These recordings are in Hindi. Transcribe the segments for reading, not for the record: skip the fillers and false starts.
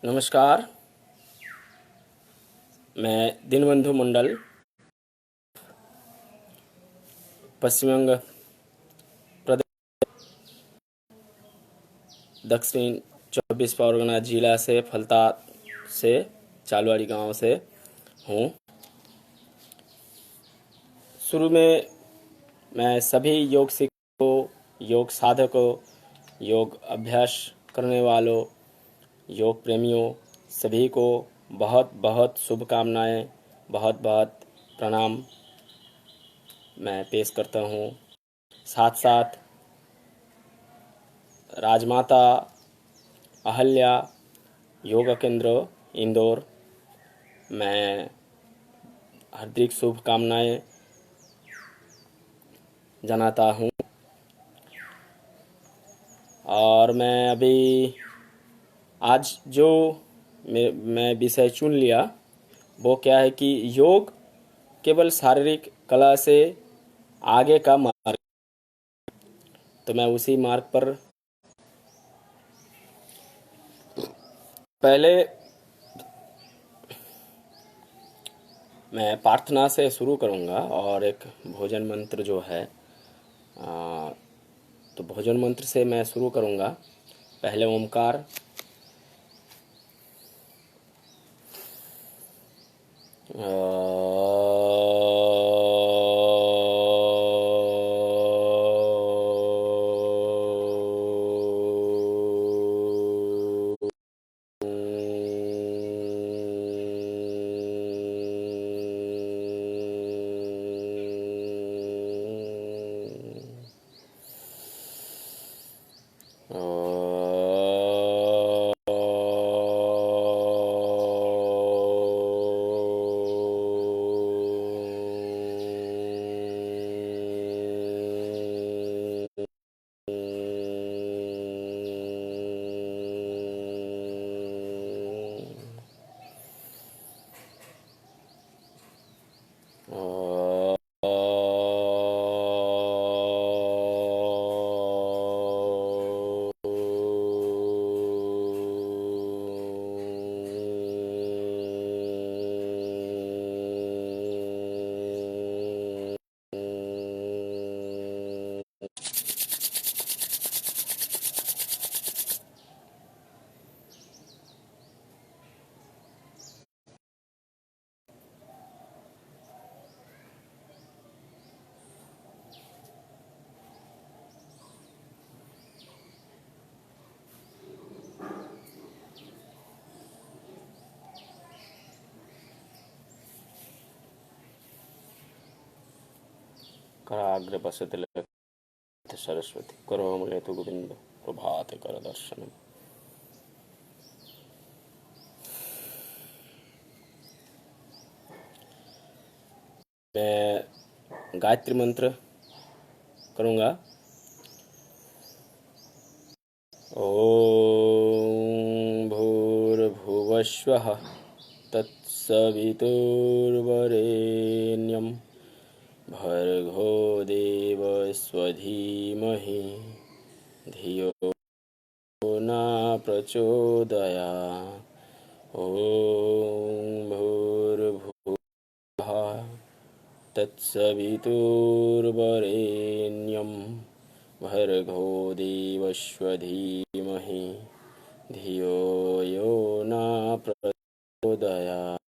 नमस्कार। मैं दीनबंधु मंडल, पश्चिम बंग प्रदेश दक्षिण 24 परगना जिला से फलता से चालवाड़ी गांव से हूँ। शुरू में मैं सभी योग शिक्षकों, योग साधकों, योग अभ्यास करने वालों, योग प्रेमियों सभी को बहुत बहुत शुभकामनाएं, बहुत बहुत प्रणाम मैं पेश करता हूँ। साथ साथ राजमाता अहल्या योगा केंद्र इंदौर मैं हार्दिक शुभकामनाएं जनाता हूँ। और मैं अभी आज जो मैं विषय चुन लिया वो क्या है कि योग केवल शारीरिक कला से आगे का मार्ग। तो मैं उसी मार्ग पर पहले मैं प्रार्थना से शुरू करूंगा और एक भोजन मंत्र जो है तो भोजन मंत्र से मैं शुरू करूंगा। पहले ओमकार, कराग्र बसत ललित सरस्वती करोमले तो गोविंद प्रभात कर दर्शन। मैं गायत्री मंत्र करूंगा। ओम भूर्भुवस्वः तत्सवितुर्वरेण्यं भर्गो देवस्य धीमहि धियो न प्रचोदयात्। ओम भूर्भुवः तत्सवितुर्वरेण्यं भर्गो देवस्य धीमहि धियो यो न प्रचोदयात्।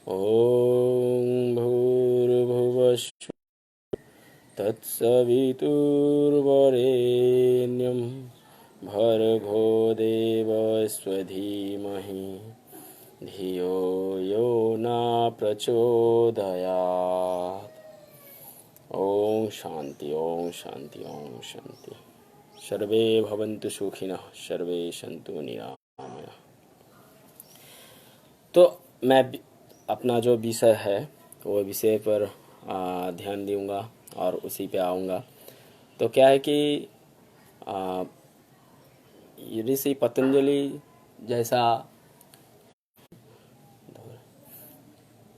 ओम भूर्भुवस्सुः तत्सवितुर्वरेण्यं भर्गो देवस्य धीमहि धियो यो न प्रचोदयात्। ओम शांति, ओम शांति, ओम शांति। सर्वे भवन्तु सुखिनः, सर्वे सन्तु निरामयाः। तो मैं अपना जो विषय है वो विषय पर ध्यान दूंगा और उसी पे आऊँगा। तो क्या है कि ऋषि पतंजलि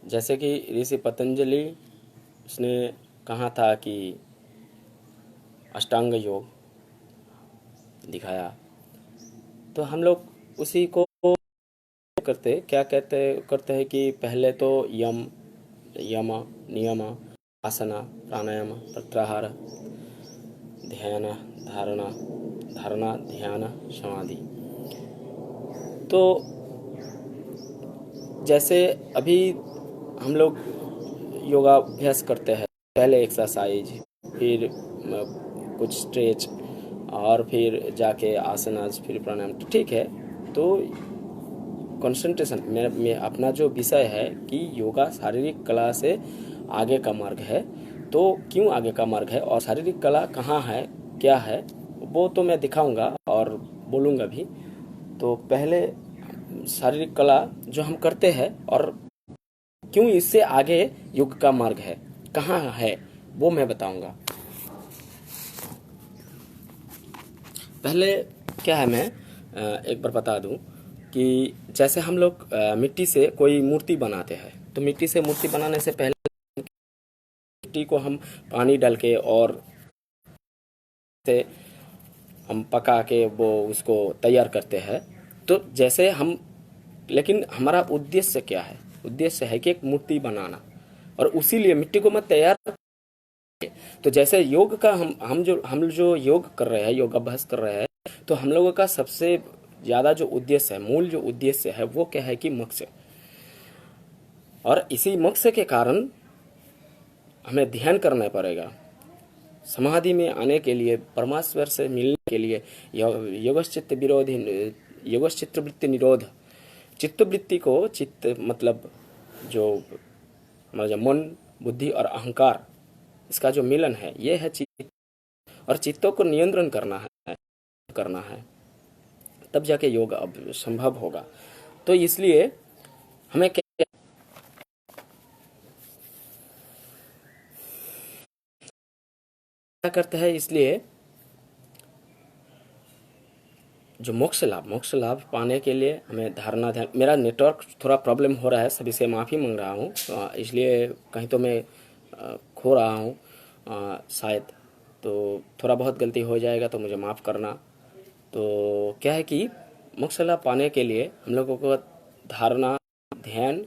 जैसे कि ऋषि पतंजलि उसने कहा था कि अष्टांग योग दिखाया, तो हम लोग उसी को करते क्या करते हैं कि पहले तो यम यम नियम आसना प्राणायाम प्रत्याहार ध्यान धारणा धारणा ध्यान समाधि। तो जैसे अभी हम लोग योगाभ्यास करते हैं, पहले एक्सरसाइज, फिर कुछ स्ट्रेच, और फिर जाके आसनास, फिर प्राणायाम, तो ठीक है। तो कंसंट्रेशन में अपना जो विषय है कि योगा शारीरिक कला से आगे का मार्ग है। तो क्यों आगे का मार्ग है और शारीरिक कला कहाँ है, क्या है, वो तो मैं दिखाऊंगा और बोलूँगा भी। तो पहले शारीरिक कला जो हम करते हैं और क्यों इससे आगे योग का मार्ग है, कहाँ है, वो मैं बताऊंगा। पहले क्या है, मैं एक बार बता दूं कि जैसे हम लोग मिट्टी से कोई मूर्ति बनाते हैं, तो मिट्टी से मूर्ति बनाने से पहले मिट्टी को हम पानी डाल के और से हम पका के वो उसको तैयार करते हैं। तो जैसे हम, लेकिन हमारा उद्देश्य क्या है, उद्देश्य है कि एक मूर्ति बनाना, और उसी लिए मिट्टी को मत तैयार। तो जैसे योग का हम जो योग कर रहे हैं, योगाभ्यास कर रहे हैं, तो हम लोगों का सबसे ज्यादा जो उद्देश्य है, मूल जो उद्देश्य है, वो क्या है कि मोक्ष। और इसी मोक्ष के कारण हमें ध्यान करना पड़ेगा। समाधि में आने के लिए, परमेश्वर से मिलने के लिए योगश्चित्त विरोधी, योगश्चित्त वृत्ति निरोध, चित्तवृत्ति को, चित्त मतलब जो हमारा जो मन, बुद्धि और अहंकार, इसका जो मिलन है, ये है चित्त। और चित्तों को नियंत्रण करना है, तब जाके योग अब संभव होगा। तो इसलिए हमें क्या करते हैं, इसलिए जो मोक्ष लाभ पाने के लिए हमें धारणा ध्यान। मेरा नेटवर्क थोड़ा प्रॉब्लम हो रहा है, सभी से माफ़ी मांग रहा हूँ, इसलिए कहीं तो मैं खो रहा हूँ शायद, तो थोड़ा बहुत गलती हो जाएगा तो मुझे माफ़ करना। तो क्या है कि मोक्ष लाभ पाने के लिए हम लोगों को धारणा ध्यान,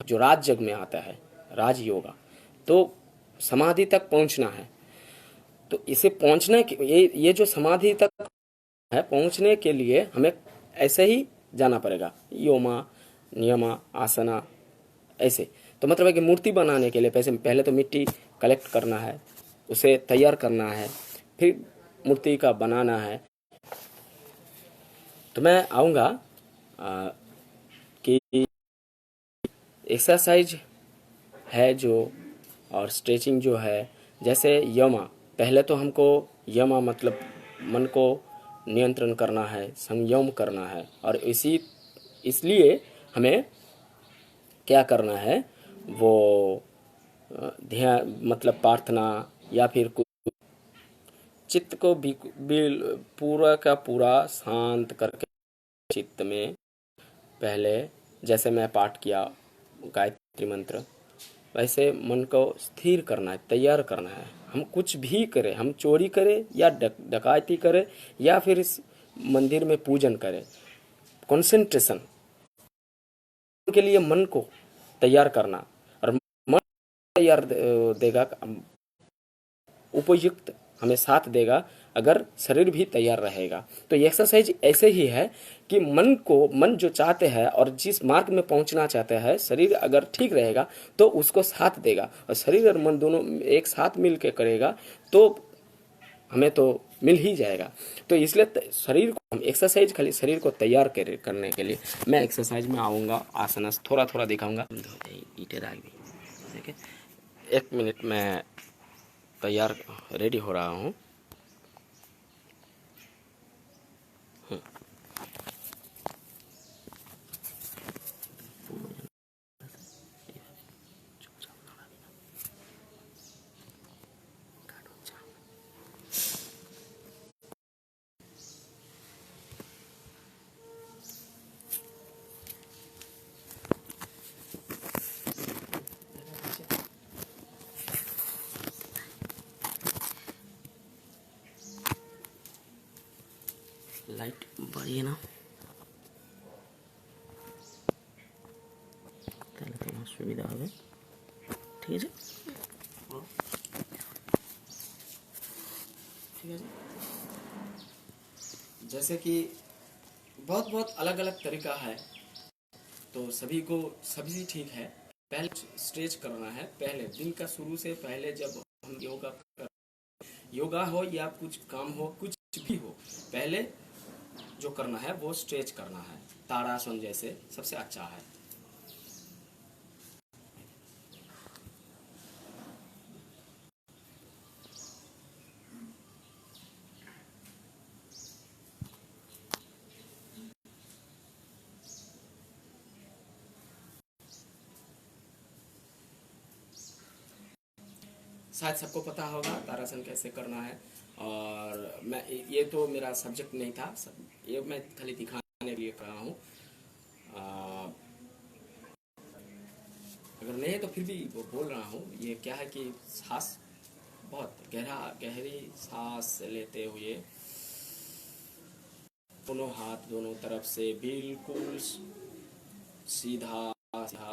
जो राजयोग में आता है, राजयोगा, तो समाधि तक पहुंचना है। तो इसे पहुंचने के ये जो समाधि तक है, पहुंचने के लिए हमें ऐसे ही जाना पड़ेगा, योमा नियमा आसना, ऐसे। तो मतलब है कि मूर्ति बनाने के लिए पहले तो मिट्टी कलेक्ट करना है, उसे तैयार करना है, फिर मूर्ति का बनाना है। तो मैं आऊँगा कि एक्सरसाइज है जो, और स्ट्रेचिंग जो है, जैसे यमा, पहले तो हमको यमा मतलब मन को नियंत्रण करना है, संयम करना है, और इसलिए हमें क्या करना है, वो ध्यान मतलब प्रार्थना, या फिर चित्त को भी पूरा का पूरा शांत करके, चित्त में पहले जैसे मैं पाठ किया गायत्री मंत्र, वैसे मन को स्थिर करना है, तैयार करना है। हम कुछ भी करें, हम चोरी करें या डकैती करें या फिर इस मंदिर में पूजन करें, कंसंट्रेशन के लिए मन को तैयार करना, और मन तैयार देगा, उपयुक्त हमें साथ देगा अगर शरीर भी तैयार रहेगा। तो ये एक्सरसाइज ऐसे ही है कि मन जो चाहते हैं और जिस मार्ग में पहुंचना चाहते हैं, शरीर अगर ठीक रहेगा तो उसको साथ देगा, और शरीर और मन दोनों एक साथ मिल के करेगा तो हमें तो मिल ही जाएगा। तो इसलिए शरीर को हम एक्सरसाइज, खाली शरीर को तैयार करने के लिए मैं एक्सरसाइज में आऊँगा, आसनस थोड़ा थोड़ा दिखाऊँगा। ठीक है, 1 मिनट में तैयार रेडी हो रहा हूँ। लाइट बढ़िए ना। सुविधा होगी। ठीक है जी, ठीक है जी। जैसे कि बहुत बहुत अलग अलग तरीका है, तो सभी ठीक है। पहले स्ट्रेच करना है, पहले दिन का शुरू से पहले जब हम योगा हो या कुछ काम हो, कुछ भी हो, पहले जो करना है वो स्ट्रेच करना है। ताड़ासन जैसे सबसे अच्छा है। शायद सबको पता होगा ताड़ासन कैसे करना है, और मैं ये तो मेरा सब्जेक्ट नहीं था, ये मैं खाली दिखाने के लिए कर रहा हूँ। अगर नहीं तो फिर भी वो बोल रहा हूँ। ये क्या है कि सांस बहुत गहरी सांस लेते हुए दोनों हाथ दोनों तरफ से बिल्कुल सीधा सीधा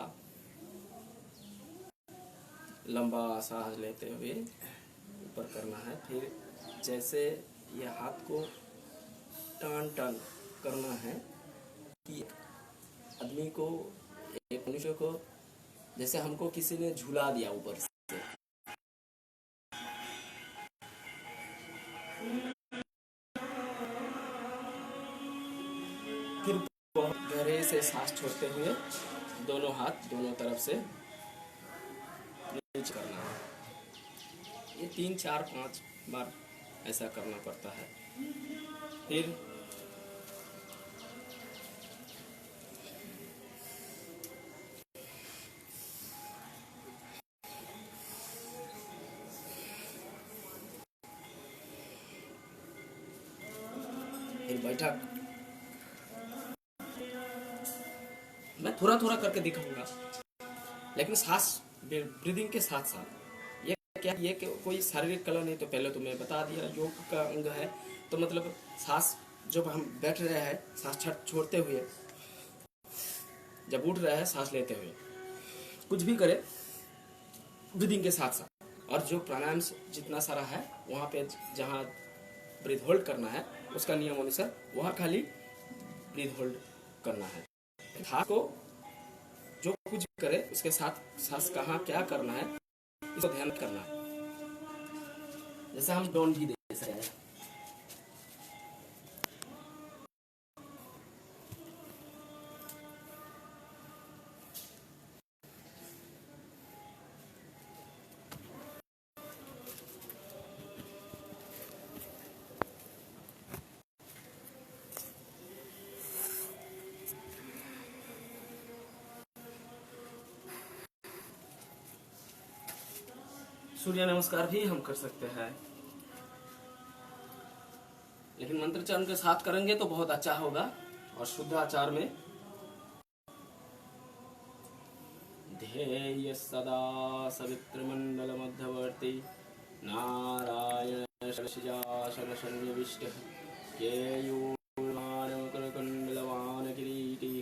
लंबा सांस लेते हुए ऊपर करना है। फिर जैसे ये हाथ को टर्न करना है कि आदमी को, एक मनुष्य को, जैसे हमको किसी ने झूला दिया ऊपर से, फिर बहुत गहरे से सांस छोड़ते हुए दोनों हाथ दोनों तरफ से रीच करना है। ये 3 4 5 बार ऐसा करना पड़ता है। फिर बैठक मैं थोड़ा थोड़ा करके दिखाऊंगा, लेकिन सांस ब्रीदिंग के साथ साथ। ये कोई शारीरिक कला नहीं, तो पहले तो मैं बता दिया योग का अंग है। तो मतलब सांस जब हम बैठ रहे हैं, सांस छोड़ते हुए, जब उठ रहे हैं सांस लेते हुए, कुछ भी करे ब्रीदिंग के साथ साथ। और जो प्राणायाम जितना सारा है वहाँ पे जहाँ ब्रीथ होल्ड करना है उसका नियम अनुसार वहाँ खाली ब्रीथ होल्ड करना है। हाथ को जो कुछ भी करे उसके साथ सांस कहाँ क्या करना है इसको ध्यान करना है। जैसे हम डोंट भी दे सकते हैं। सूर्य नमस्कार भी हम कर सकते हैं, लेकिन मंत्रोच्चारण के साथ करेंगे तो बहुत अच्छा होगा। और शुद्ध आचार में ध्येय सदा सवित्र मंडल मध्यवर्ती नारायण षडशिजासन सन्निविष्ट केयूरमानकुंडलवान किरीटी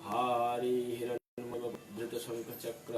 हारी हिरण्मय धृत शंख चक्र।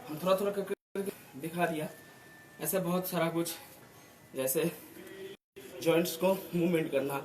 हम थोड़ा थोड़ा करके दिखा दिया। ऐसे बहुत सारा कुछ, जैसे जॉइंट्स को मूवमेंट करना,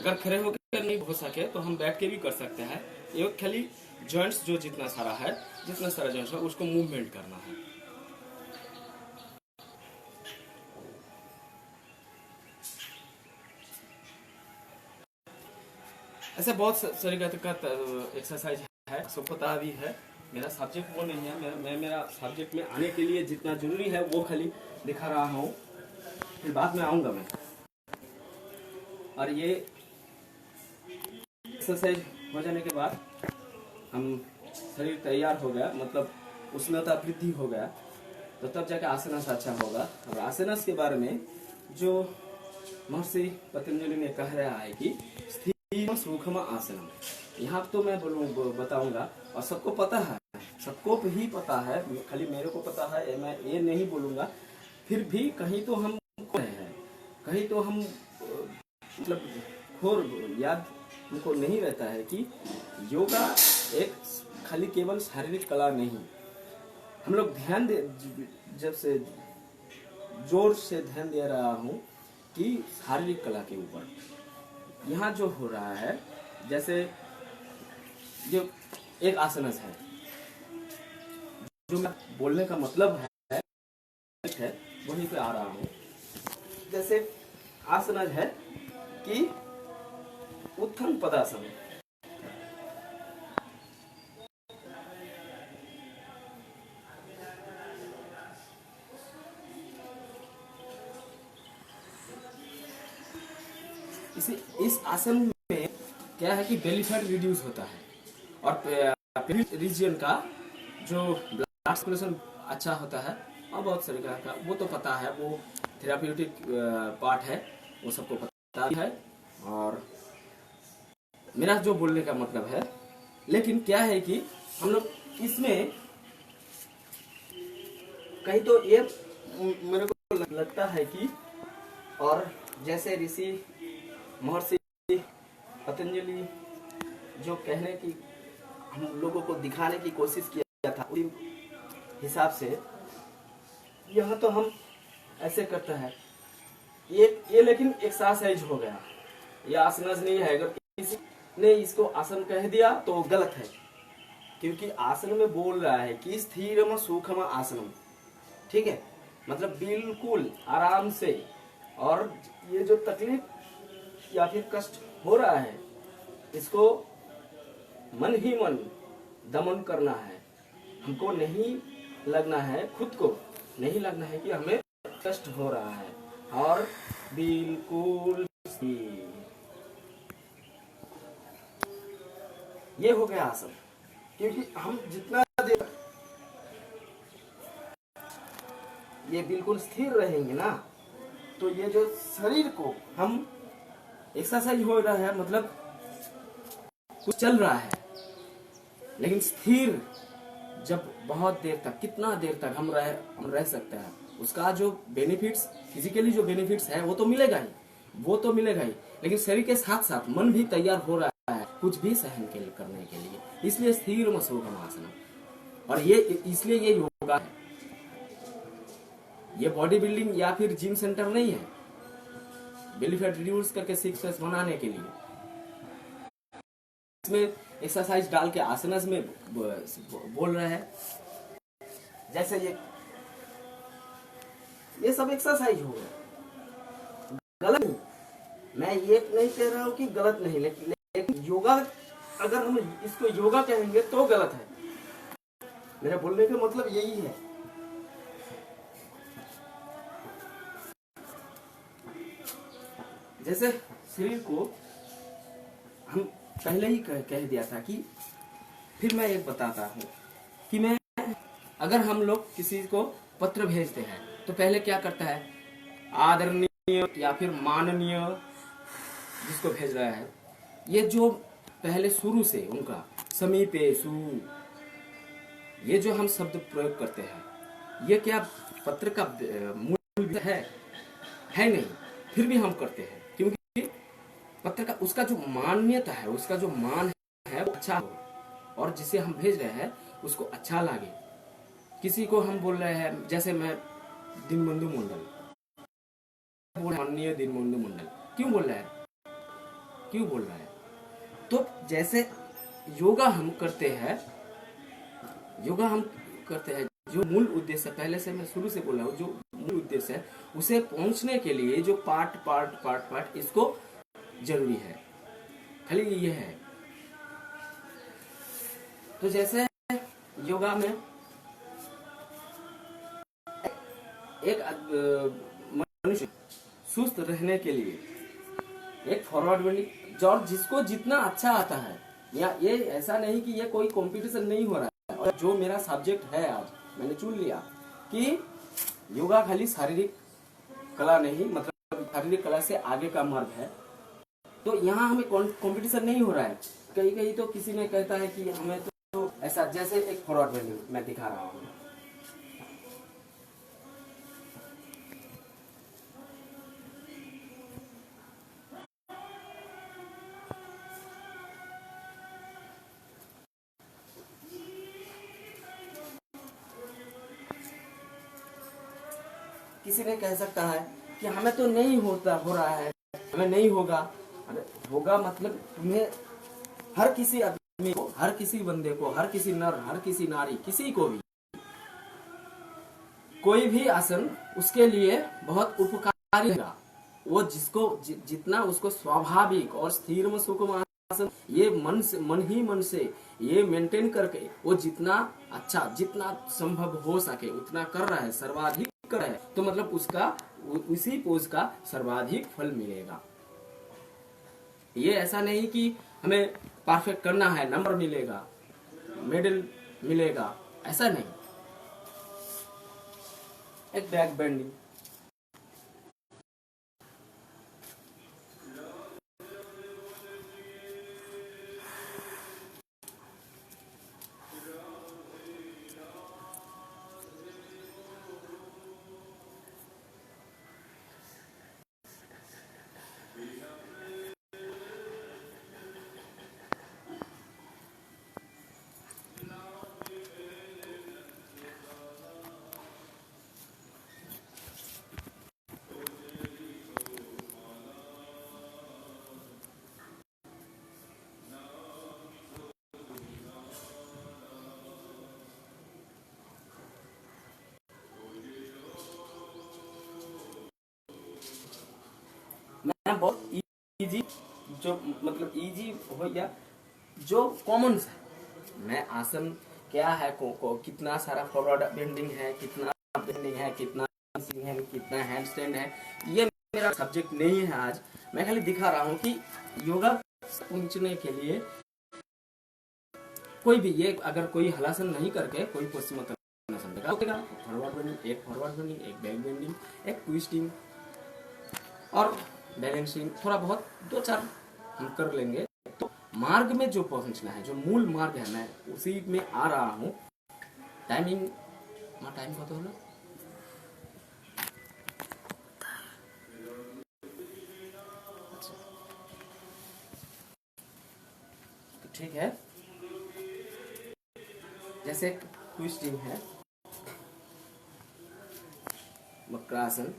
अगर खड़े होकर नहीं हो सके तो हम बैठ के भी कर सकते हैं। ये खाली जॉइंट्स जो जितना सारा जॉइंट्स है उसको मूवमेंट करना है। ऐसे बहुत तरीका का एक्सरसाइज है, सबको पता भी है। मेरा सब्जेक्ट वो नहीं है, मैं मेरा सब्जेक्ट में आने के लिए जितना जरूरी है वो खाली दिखा रहा हूँ, फिर बाद में आऊँगा मैं। और ये एक्सरसाइज हो जाने के बाद हम शरीर तैयार हो गया, मतलब उष्णता वृद्धि हो गया, तो तब जाके आसनस अच्छा होगा। और आसनस के बारे में जो महर्षि पतंजलि ने कह रहा है कि स्थिर सूक्ष्म आसनम, यहाँ तो मैं बताऊंगा और सबको पता है, सबको ही पता है, खाली मेरे को पता है, मैं ये नहीं बोलूंगा। फिर भी कहीं तो हम खो रहे हैं, कहीं तो हम मतलब याद हमको नहीं रहता है कि योगा एक खाली केवल शारीरिक कला नहीं। हम लोग ध्यान दे, जब से जोर से ध्यान दे रहा हूँ कि शारीरिक कला के ऊपर यहाँ जो हो रहा है, जैसे जो एक आसनस है, जो मैं बोलने का मतलब है वहीं पे आ रहा हूँ। जैसे आसनस है कि उत्थान पदासन, इस आसन में क्या है कि बेली फैट रिड्यूस होता है और रीजन का जो ब्लड सर्कुलेशन अच्छा होता है, और बहुत सारे का वो तो पता है, वो थेराप्यूटिक पार्ट है, वो सबको पता है। और मेरा जो बोलने का मतलब है, लेकिन क्या है कि हम लोग इसमें कहीं तो ये मेरे को लगता है कि, और जैसे ऋषि महर्षि पतंजलि जो कहने की हम लोगों को दिखाने की कोशिश किया था, उसी हिसाब से यहाँ तो हम ऐसे करते हैं। ये लेकिन एक्सरसाइज हो गया, ये आसनस नहीं है। अगर किसी ने इसको आसन कह दिया तो गलत है, क्योंकि आसन में बोल रहा है कि स्थिरम सूक्ष्म आसनम, ठीक है, मतलब बिल्कुल आराम से। और ये जो तकलीफ या फिर कष्ट हो रहा है, इसको मन ही मन दमन करना है। हमको नहीं लगना है, खुद को नहीं लगना है कि हमें कष्ट हो रहा है, और बिल्कुल ये हो गया आसन। क्योंकि हम जितना देर ये बिल्कुल स्थिर रहेंगे ना, तो ये जो शरीर को हम एक्सरसाइज हो रहा है, मतलब कुछ चल रहा है, लेकिन स्थिर जब बहुत देर तक, कितना देर तक हम रह सकते हैं, उसका जो बेनिफिट्स, फिजिकली जो बेनिफिट्स है वो तो मिलेगा ही, वो तो मिलेगा ही, लेकिन शरीर के साथ साथ मन भी तैयार हो रहा है कुछ भी सहन करने के लिए। इसलिए स्थिर सूक्ष्म आसन, और ये इसलिए ये योगा है, ये बॉडी बिल्डिंग या फिर जिम सेंटर नहीं है, बेली फैट रिड्यूस करके सिक्स पैक बनाने के लिए। इसमें एक्सरसाइज डाल के आसनस में बोल रहे हैं, जैसे ये सब एक्सरसाइज हो गया। गलत नहीं, मैं ये नहीं कह रहा हूँ कि गलत नहीं, लेकिन योगा, अगर हम इसको योगा कहेंगे तो गलत है। मेरा बोलने का मतलब यही है। जैसे शरीर को हम पहले ही कह दिया था कि, फिर मैं एक बताता हूँ कि मैं, अगर हम लोग किसी को पत्र भेजते हैं तो पहले क्या करता है, आदरणीय या फिर माननीय जिसको भेज रहा है, ये जो पहले शुरू से उनका समीपेशु, ये जो हम शब्द प्रयोग करते हैं, ये क्या पत्र का मूल है नहीं, फिर भी हम करते हैं, क्योंकि पत्र का उसका जो मान्यता है, उसका जो मान है वो अच्छा हो, और जिसे हम भेज रहे हैं उसको अच्छा लगे। किसी को हम बोल रहे हैं, जैसे मैं दीनबंधु मंडल, माननीय दीनबंधु मंडल, क्यों बोल रहे हैं? क्यों बोल रहा है। तो जैसे योगा हम करते हैं, योगा हम करते हैं, जो मूल उद्देश्य है, पहले से मैं शुरू से बोल रहा हूँ, जो मूल उद्देश्य है उसे पहुंचने के लिए जो पार्ट पार्ट पार्ट पार्ट इसको जरूरी है, खाली ये है। तो जैसे योगा में एक मनुष्य सुस्त रहने के लिए एक फॉरवर्ड बेंडिंग, और जिसको जितना अच्छा आता है, या ये ऐसा नहीं कि ये कोई कंपटीशन नहीं हो रहा है। और जो मेरा सब्जेक्ट है आज मैंने चुन लिया कि योगा खाली शारीरिक कला नहीं, मतलब शारीरिक कला से आगे का मार्ग है। तो यहाँ हमें कंपटीशन नहीं हो रहा है। कहीं कहीं तो किसी ने कहता है कि हमें तो ऐसा, जैसे एक फॉरवर्ड बेंडिंग मैं दिखा रहा हूँ। किसी ने कह सकता है कि हमें तो नहीं होता, हो रहा है, हमें नहीं होगा। अरे होगा मतलब तुम्हें, हर किसी आदमी को, हर किसी बंदे को, हर किसी नर, हर किसी नारी, किसी को भी कोई भी आसन उसके लिए बहुत उपकारी होगा। वो जिसको जितना उसको स्वाभाविक और स्थिर में सुकुमार आसन, ये मन से ये मेंटेन करके वो जितना अच्छा, जितना संभव हो सके उतना कर रहा है, सर्वाधिक कर रहा है, तो मतलब उसका उसी पोज का सर्वाधिक फल मिलेगा। ये ऐसा नहीं कि हमें परफेक्ट करना है, नंबर मिलेगा, मेडल मिलेगा, ऐसा नहीं। एक बैक बेंडिंग, मैं बहुत इजी, जो मतलब इजी हो या जो कॉमन है, मैं आसन क्या है, कितना सारा फॉरवर्ड बेंडिंग है, कितना बेंडिंग है, कितना है, कितना हैंड स्टैंड है, ये मेरा सब्जेक्ट नहीं है आज। मैं खाली दिखा रहा हूँ कि योगा पहुंचने के लिए कोई भी, ये अगर कोई हलासन नहीं करके कोई पश्चिमोत्तानासन फॉरवर्ड बेंडिंग, एक फॉरवर्ड बेंडिंग, एक बैक बेंडिंग, एक ट्विस्टिंग और बैलेंसिंग, थोड़ा बहुत दो चार हम कर लेंगे। तो मार्ग में जो पहुंचना है, जो मूल मार्ग है, मैं उसी में आ रहा हूँ। टाइमिंग टाइम कत हलो, ठीक है। जैसे ट्विस्टिंग है, वक्रासन,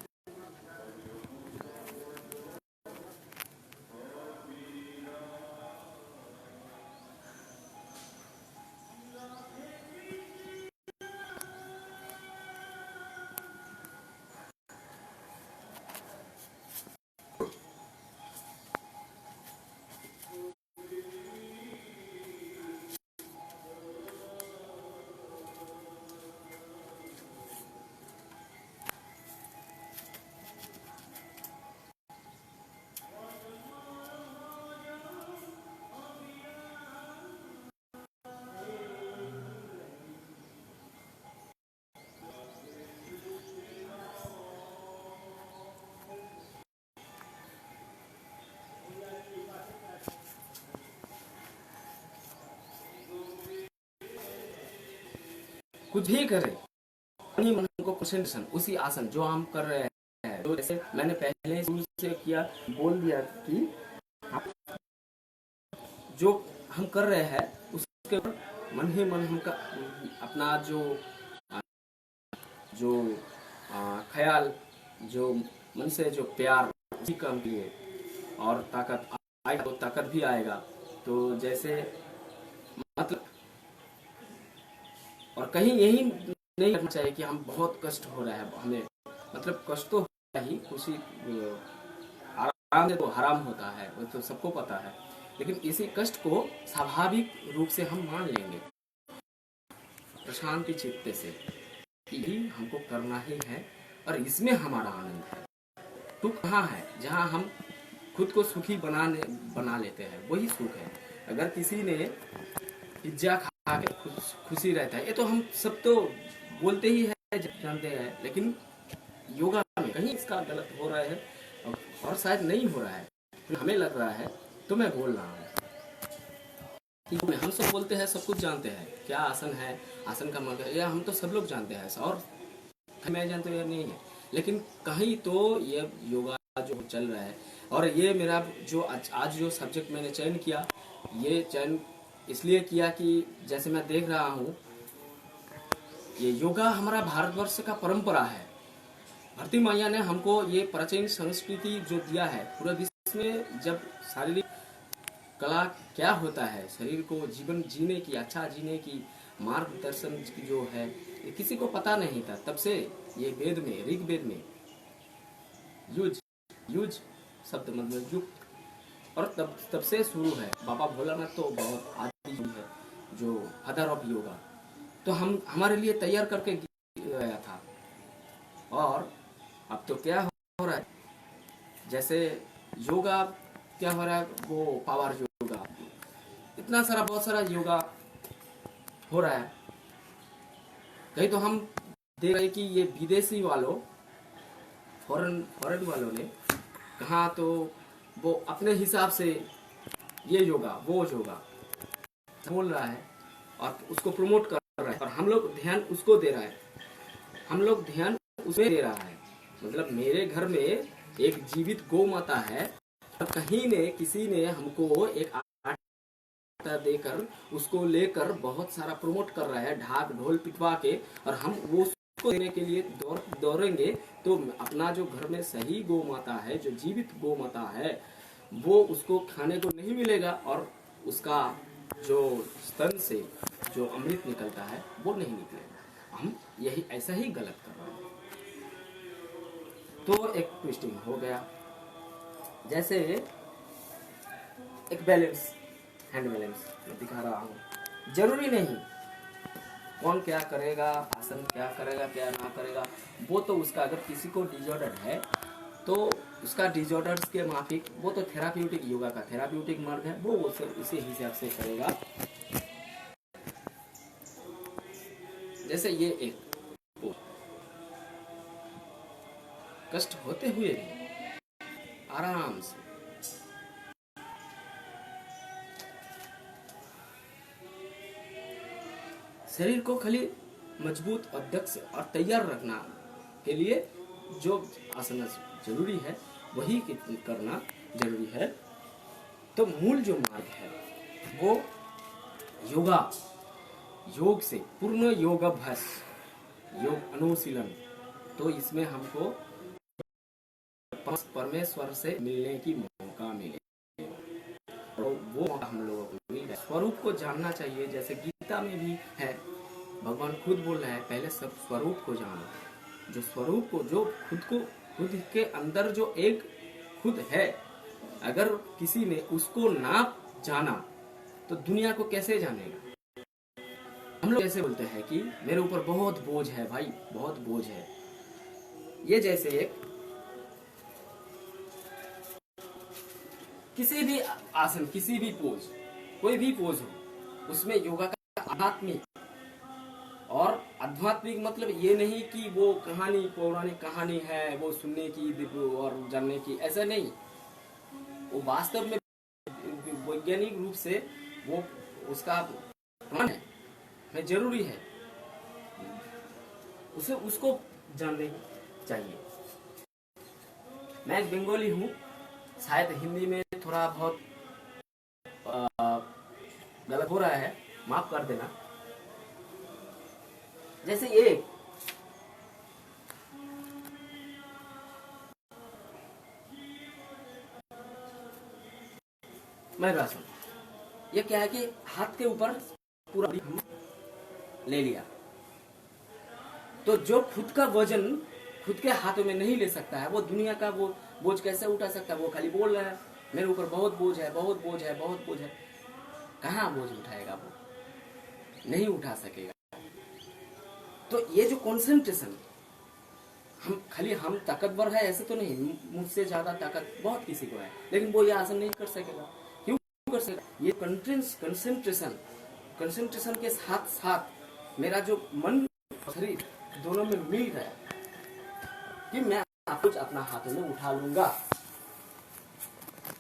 कुछ भी करे, मन को कंसंट्रेशन, उसी आसन जो हम कर रहे हैं, तो जैसे मैंने पहले शुरू से किया, बोल दिया कि जो हम कर रहे हैं उसके मन ही मन हमका अपना जो जो ख्याल, जो मन से जो प्यार, उसी काम के लिए और ताकत आएगा तो ताकत भी आएगा। तो जैसे मतलब, और कहीं यही नहीं करना चाहिए कि हम बहुत कष्ट हो रहा है हमें, मतलब कष्ट तो होता ही, खुशी आराम से तो हराम होता है, वो तो सबको पता है। लेकिन इसी कष्ट को स्वाभाविक रूप से हम मान लेंगे प्रशांति चित्त से कि ही हमको करना ही है और इसमें हमारा आनंद है। सुख कहाँ है? जहाँ हम खुद को सुखी बना लेते हैं, वही सुख है। अगर किसी ने पिज्जा खा के खुशी रहता है, ये तो हम सब तो बोलते ही है, जानते हैं, लेकिन योगा में कहीं इसका गलत हो रहा है और शायद नहीं हो रहा है, हमें लग रहा है, तो मैं बोल रहा हूँ। हम सब बोलते हैं, सब कुछ जानते हैं क्या आसन है, आसन का मतलब यह हम तो सब लोग जानते हैं, और मैं जानते हैं नहीं है, लेकिन कहीं तो ये योगा जो चल रहा है, और ये मेरा जो आज जो सब्जेक्ट मैंने चयन किया, ये चयन इसलिए किया कि जैसे मैं देख रहा हूँ, ये योगा हमारा भारतवर्ष का परंपरा है। धरती मैया ने हमको ये प्राचीन संस्कृति जो दिया है, पूरे विश्व में जब शारीरिक कला क्या होता है, शरीर को जीवन जीने की, अच्छा जीने की मार्गदर्शन जो है, ये किसी को पता नहीं था। तब से ये वेद में, ऋग्वेद में युज युज शब्द मतलब युक्त, और तब से शुरू है। बाबा भोलानाथ तो बहुत आदि है जो फादर ऑफ योगा, तो हम हमारे लिए तैयार करके गया था। और अब तो क्या हो रहा है, जैसे योगा क्या हो रहा है, वो पावर योगा, इतना सारा बहुत सारा योगा हो रहा है। कहीं तो हम देख रहे कि ये विदेशी वालों, फॉरेन वालों ने कहा, तो वो अपने हिसाब से ये योगा वो योगा बोल रहा है और उसको प्रमोट कर रहा है, और हम लोग ध्यान उसको दे रहा है, हम लोग ध्यान उसमें दे रहा है। मतलब मेरे घर में एक जीवित गौ माता है, और कहीं ने किसी ने हमको एक आटा देकर उसको लेकर बहुत सारा प्रमोट कर रहा है, ढाक ढोल पिटवा के, और हम वो उसको देने के लिए दौड़ेंगे, तो अपना जो घर में सही गौ माता है, जो जीवित गौ माता है, वो उसको खाने को नहीं मिलेगा, और उसका जो स्तन से जो अमृत निकलता है वो नहीं निकलेगा। हम यही ऐसा ही गलत कर रहे हैं। तो एक ट्विस्टिंग हो गया, जैसे एक बैलेंस, हैंड बैलेंस मैं दिखा रहा हूँ। जरूरी नहीं कौन क्या करेगा, आसन क्या करेगा क्या ना करेगा, वो तो उसका, अगर किसी को डिजॉर्डर है तो उसका डिजॉर्डर्स के माफिक, वो तो थेराप्यूटिक, योगा का थेराप्यूटिक मार्ग है, वो उसी हिसाब से करेगा। जैसे ये एक कष्ट होते हुए भी आराम से शरीर को खाली मजबूत और दक्ष और तैयार रखना के लिए जो आसन जरूरी है वही करना जरूरी है। तो मूल जो मार्ग है वो योगा, योग से पूर्ण योगाभ्यास, योग अनुशीलन, तो इसमें हमको परमेश्वर से मिलने की मौका मिले, तो वो मौका हम लोगों को मिल है। स्वरूप को जानना चाहिए, जैसे गीता में भी है, भगवान खुद बोल रहे हैं पहले सब स्वरूप को जानो। जो स्वरूप को, जो खुद के अंदर जो एक खुद है, अगर किसी ने उसको ना जाना तो दुनिया को कैसे जानेगा। हम लोग ऐसे बोलते हैं कि मेरे ऊपर बहुत बोझ है भाई, बहुत बोझ है। ये जैसे एक किसी भी आसन, किसी भी पोज, कोई भी पोज हो, उसमें योगा का आध्यात्मिक, और आध्यात्मिक मतलब ये नहीं कि वो कहानी, पौराणिक कहानी है वो सुनने की और जानने की, ऐसा नहीं। वो वास्तव में वैज्ञानिक रूप से वो उसका प्रमाण है, जरूरी है, उसे उसको जानने चाहिए। मैं एक बंगाली हूँ, शायद हिंदी में थोड़ा बहुत गलत हो रहा है, माफ कर देना। जैसे ये मयूरासन। ये क्या है कि हाथ के ऊपर पूरा हम ले लिया, तो जो खुद का वजन खुद के हाथों में नहीं ले सकता है, वो दुनिया का वो बोझ कैसे उठा सकता है? वो खाली बोल रहा है मेरे ऊपर बहुत बोझ है, बहुत बोझ है, बहुत बोझ है। कहाँ बोझ उठाएगा? वो नहीं उठा सकेगा। तो ये जो कंसंट्रेशन, हम ताकतवर है ऐसे तो नहीं, मुझसे ज्यादा ताकत बहुत किसी को है, लेकिन वो ये आसन नहीं कर सकेगा। क्यों कर सकेगा? ये कंसंट्रेशन के साथ साथ मेरा जो मन शरीर दोनों में मिल रहा है कि मैं कुछ अपना हाथों में उठा लूंगा,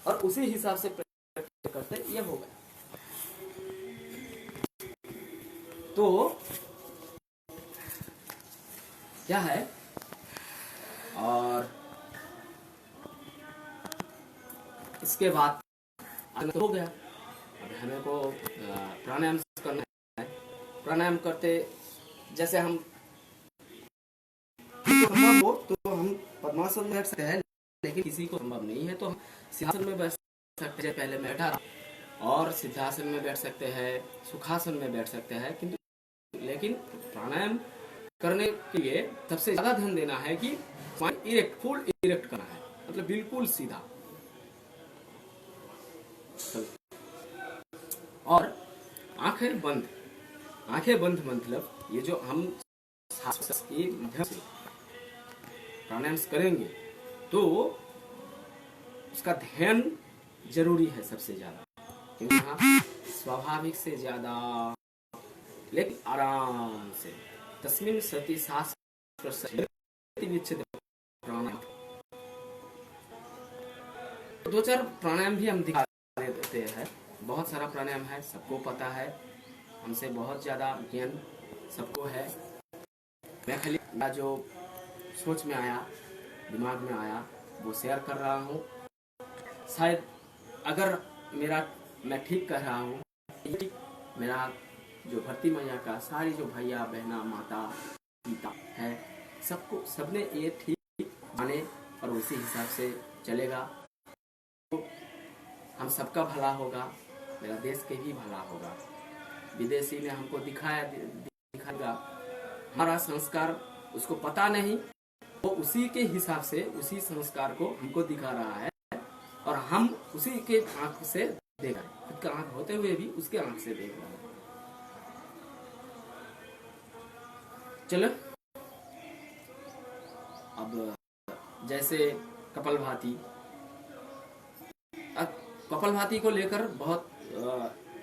और उसी हिसाब से प्रैक्टिस करते ये होगा। तो क्या है, और इसके बाद तो हो गया। अब हमें को प्राणायाम करना है। प्राणायाम करते जैसे हम संभव हो तो हम पद्मासन में बैठ सकते हैं, लेकिन किसी को संभव नहीं है तो हम सिंहासन में बैठ सकते हैं। पहले बैठा और सिद्धासन में बैठ सकते हैं, सुखासन में बैठ सकते हैं, किंतु लेकिन प्राणायाम करने के लिए सबसे ज्यादा ध्यान देना है कि इरेक्ट, फुल इरेक्ट करना है, मतलब बिल्कुल सीधा। और आंखें बंद मतलब ये जो हम सांस के माध्यम से प्राणायाम करेंगे तो उसका ध्यान जरूरी है सबसे ज्यादा, क्योंकि यहाँ स्वाभाविक से ज्यादा, लेकिन आराम से तस्मिन सति सांस प्राणायाम। दो चार प्राणायाम भी हम दिखा देते हैं। बहुत सारा प्राणायाम है, सबको पता है, हमसे बहुत ज्यादा ज्ञान सबको है। मैं खाली जो सोच में आया, दिमाग में आया, वो शेयर कर रहा हूँ। शायद अगर मैं ठीक कह रहा हूँ, मेरा जो भर्ती मैया का सारी जो भैया बहना माता पिता है, सबने ये ठीक माने और उसी हिसाब से चलेगा तो हम सबका भला होगा, मेरा देश के भी भला होगा। विदेशी ने हमको दिखाएगा, हमारा संस्कार उसको पता नहीं, वो उसी के हिसाब से उसी संस्कार को हमको दिखा रहा है, और हम उसी के आंख से देख रहे हैं, खुद का आंख होते हुए भी उसके आंख से देख रहे हैं। चलो अब जैसे कपालभाति को लेकर बहुत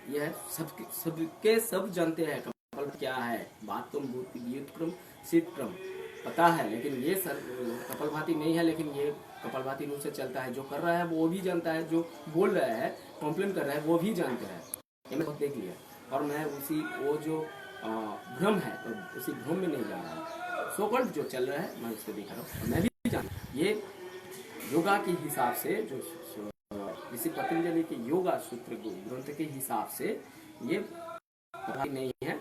यह है, सबके सब जानते हैं कपाल क्या है। बात तो व्युत्क्रम शीतक्रम पता है, लेकिन ये कपालभाति नहीं है, लेकिन ये कपालभाति रूप से चलता है। जो कर रहा है वो भी जानता है, जो बोल रहा है, कॉम्प्लेन कर रहा है, वो भी जानते हैं। ये मैं देख लिया, और मैं वो जो भ्रम है तो उसी भ्रम में नहीं जा रहा। सोकल्ड जो चल रहा है मैं उसको देख रहा हूँ, मैं भी जानता। ये योगा के हिसाब से जो ऋषि पतंजलि के योगा सूत्र ग्रंथ के हिसाब से ये नहीं है,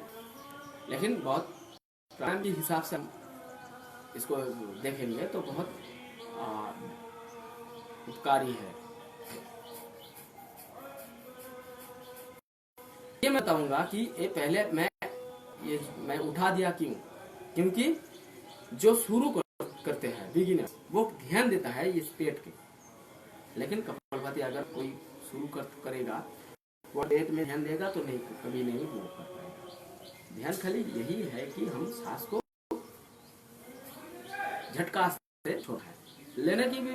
लेकिन बहुत प्राणायाम के हिसाब से हम इसको देखेंगे तो बहुत उपकारी है। ये मैं बताऊंगा कि ये पहले मैं उठा दिया क्यों, क्योंकि जो शुरू करते हैं बिगिनर वो ध्यान देता है इस पेट के, लेकिन कपालभाति अगर कोई शुरू करेगा वो पेट में ध्यान देगा तो नहीं, कभी नहीं वो कर पाएगा। ध्यान खाली यही है कि हम सांस को झटका से छोड़ाएं। लेने की भी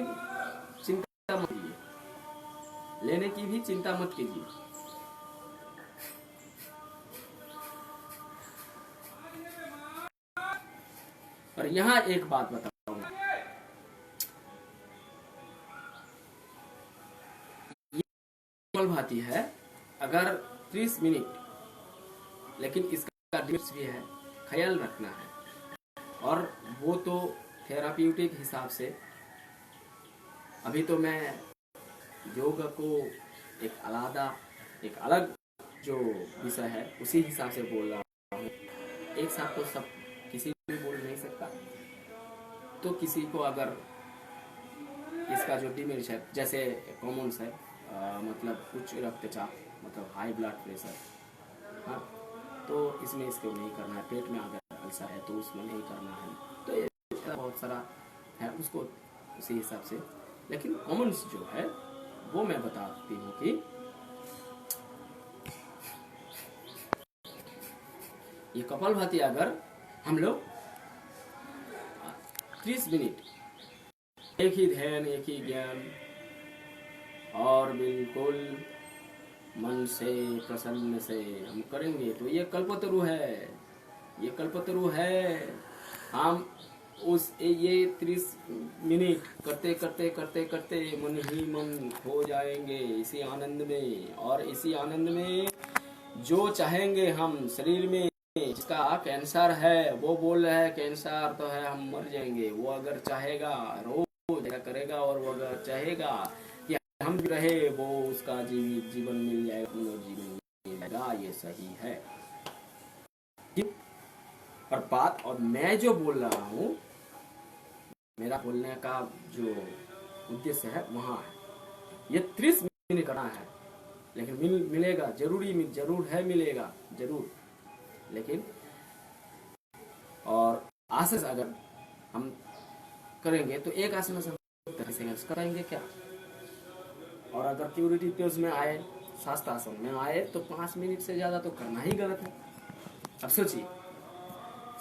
चिंता मत कीजिए, लेने की भी चिंता मत कीजिए। और यहाँ एक बात बताऊंगा, ये कपालभाति है अगर 30 मिनट, लेकिन इसका डिप्स भी है, ख्याल रखना है। और वो तो थेराप्यूटिक हिसाब से, अभी तो मैं योग को एक अलग जो विषय है उसी हिसाब से बोल रहा हूँ। एक साथ तो सब किसी भी बोल नहीं सकता, तो किसी को अगर इसका जो डिमेरिट है, जैसे कॉमन्स है, मतलब उच्च रक्तचाप, मतलब हाई ब्लड प्रेशर, हाँ, तो इसमें इसको नहीं करना है। पेट में अगर अल्सर है तो उसमें नहीं करना है। तो ये बहुत सारा है उसको उसी हिसाब से। लेकिन कॉमन्स जो है वो मैं बताती हूँ कि ये कपालभाति अगर हम लोग 30 मिनट एक ही ध्यान, एक ही ज्ञान और बिल्कुल मन से प्रसन्न से हम करेंगे तो ये कल्पतरु है, ये कल्पतरु है। हम उस ये 30 मिनट करते करते करते करते मन ही मन खो जाएंगे इसी आनंद में। और इसी आनंद में जो चाहेंगे हम शरीर में, जिसका कैंसर है वो बोल रहा है कैंसर तो है हम मर जाएंगे, वो अगर चाहेगा रोज क्या करेगा, और वो अगर चाहेगा कि हम भी रहे वो उसका जीवन मिल जाएगा, जीवन मिल जाएगा। ये सही है। और बात, और मैं जो बोल रहा हूँ, मेरा बोलने का जो उद्देश्य है वहां है ये 30 मिनट करना है। लेकिन मिलेगा जरूर है, मिलेगा जरूर। लेकिन और आसन अगर हम करेंगे तो एक आसन से 30 सेकंड करेंगे क्या। और अगर क्यूरिटी पेज में आए, शास्त्र आसन में आए तो 5 मिनट से ज्यादा तो करना ही गलत है। अब सोचिए,